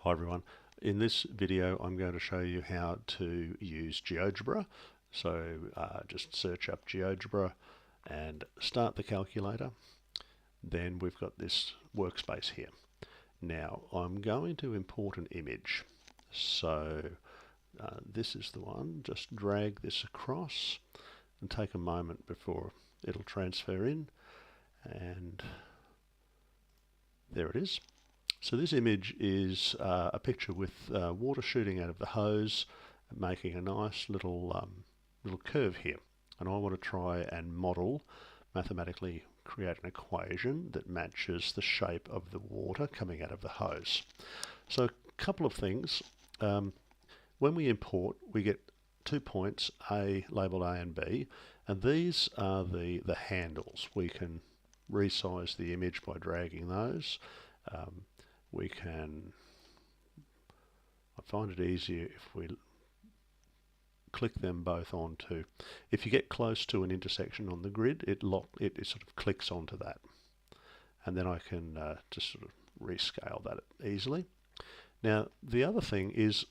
Hi everyone. In this video I'm going to show you how to use GeoGebra. So just search up GeoGebra and start the calculator. Then we've got this workspace here. Now I'm going to import an image. So this is the one. Just drag this across and take a moment before it'll transfer in, and there it is. So this image is a picture with water shooting out of the hose, making a nice little curve here. And I want to try and model, mathematically create an equation that matches the shape of the water coming out of the hose. So a couple of things. When we import, we get 2 points, A labelled A and B, and these are the handles. We can resize the image by dragging those. We can, I find it easier if we click them both onto, if you get close to an intersection on the grid, it sort of clicks onto that. And then I can just sort of rescale that easily. Now the other thing is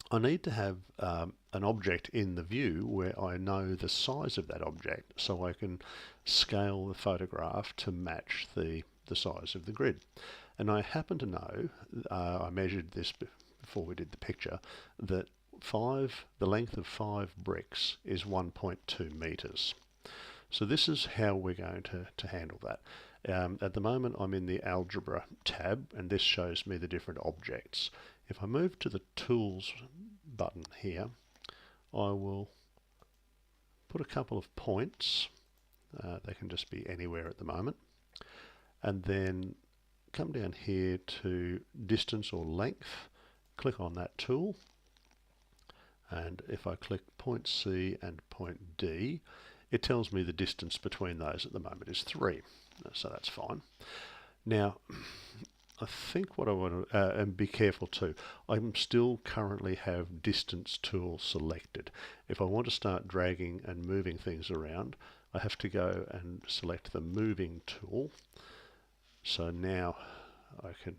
I need to have an object in the view where I know the size of that object, so I can scale the photograph to match the size of the grid. And I happen to know, I measured this before we did the picture, that the length of 5 bricks is 1.2 meters. So this is how we're going to handle that. At the moment I'm in the Algebra tab, and this shows me the different objects. If I move to the Tools button here, I will put a couple of points. They can just be anywhere at the moment. And then come down here to distance or length, click on that tool, and if I click point C and point D, it tells me the distance between those at the moment is 3, so that's fine. Now I think what I want to, and be careful too, I still currently have distance tool selected. If I want to start dragging and moving things around, I have to go and select the moving tool. So now I can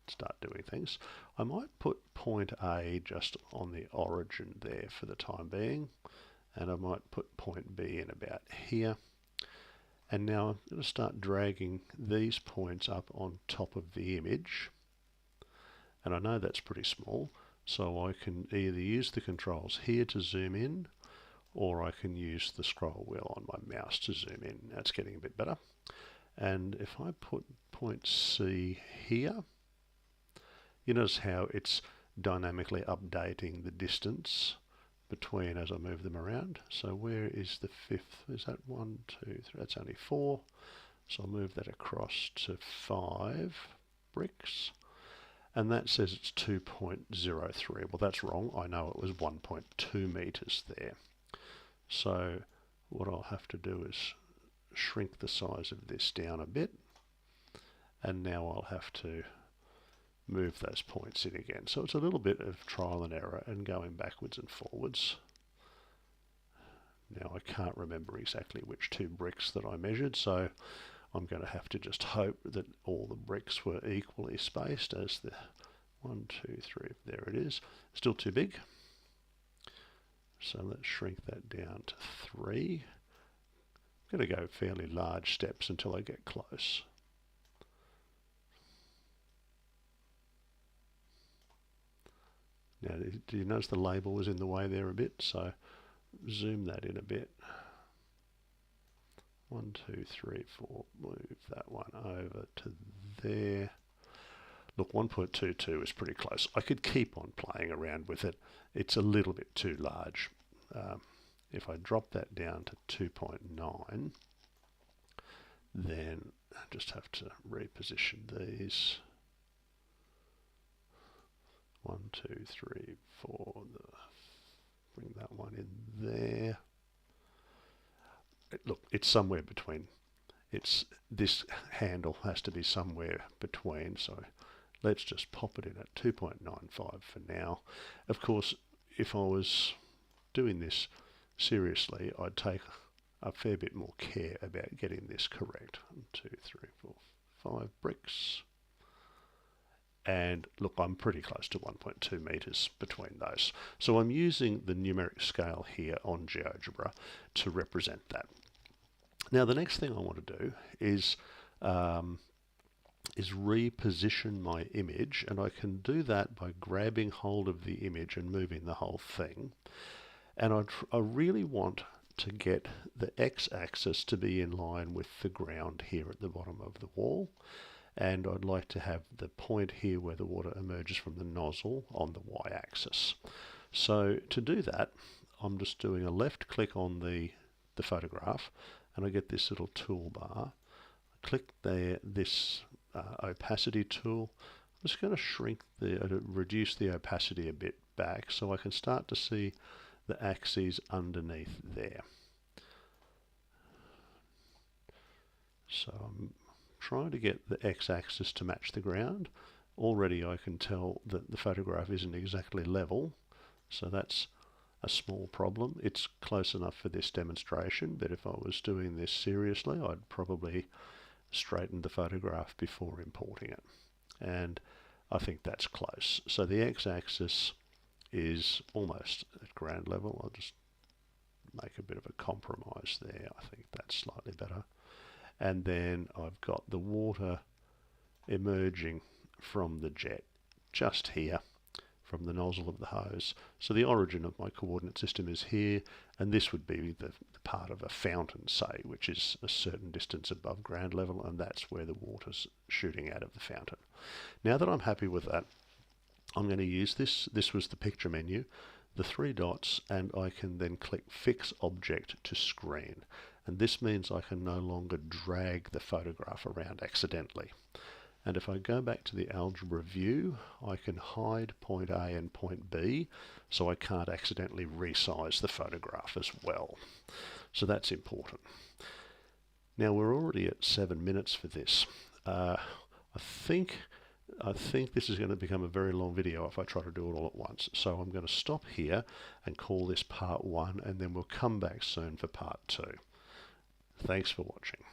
start doing things. I might put point A just on the origin there for the time being, and I might put point B in about here. And now I'm going to start dragging these points up on top of the image. And I know that's pretty small, so I can either use the controls here to zoom in, or I can use the scroll wheel on my mouse to zoom in. That's getting a bit better. And if I put point C here, you notice how it's dynamically updating the distance between as I move them around. So where is the fifth? Is that 1, 2, 3? That's only 4. So I'll move that across to 5 bricks. And that says it's 2.03. Well, that's wrong. I know it was 1.2 meters there. So what I'll have to do is shrink the size of this down a bit, and now I'll have to move those points in again. So it's a little bit of trial and error and going backwards and forwards. Now I can't remember exactly which 2 bricks that I measured, so I'm going to have to just hope that all the bricks were equally spaced as the 1, 2, 3, there it is. Still too big. So let's shrink that down to 3. I'm going to go fairly large steps until I get close. Now, do you notice the label was in the way there a bit? So zoom that in a bit. 1, 2, 3, 4. Move that one over to there. Look, 1.22 is pretty close. I could keep on playing around with it. It's a little bit too large. If I drop that down to 2.9, then I just have to reposition these. 1, 2, 3, 4. Bring that one in there. Look, it's somewhere between. This handle has to be somewhere between, so let's just pop it in at 2.95 for now. Of course, if I was doing this seriously, I'd take a fair bit more care about getting this correct. 1, 2, 3, 4, 5 bricks. And look, I'm pretty close to 1.2 meters between those. So I'm using the numeric scale here on GeoGebra to represent that. Now the next thing I want to do is reposition my image, and I can do that by grabbing hold of the image and moving the whole thing. And I really want to get the x-axis to be in line with the ground here at the bottom of the wall, and I'd like to have the point here where the water emerges from the nozzle on the y-axis. So to do that, I'm just doing a left click on the photograph, and I get this little toolbar. I click there, this opacity tool. I'm just going to shrink reduce the opacity a bit back so I can start to see the axes underneath there. So I'm trying to get the x-axis to match the ground. Already I can tell that the photograph isn't exactly level, so that's a small problem. It's close enough for this demonstration, but if I was doing this seriously, I'd probably straighten the photograph before importing it. And I think that's close. So the x-axis is almost at ground level. I'll just make a bit of a compromise there. I think that's slightly better. And then I've got the water emerging from the jet just here from the nozzle of the hose. So the origin of my coordinate system is here, and this would be the part of a fountain, say, which is a certain distance above ground level, and that's where the water's shooting out of the fountain. Now that I'm happy with that, I'm going to use this was the picture menu, the three dots, and I can then click Fix Object to Screen. And this means I can no longer drag the photograph around accidentally. And if I go back to the algebra view, I can hide point A and point B, so I can't accidentally resize the photograph as well. So that's important. Now we're already at 7 minutes for this. I think this is going to become a very long video if I try to do it all at once. So I'm going to stop here and call this part 1, and then we'll come back soon for part 2. Thanks for watching.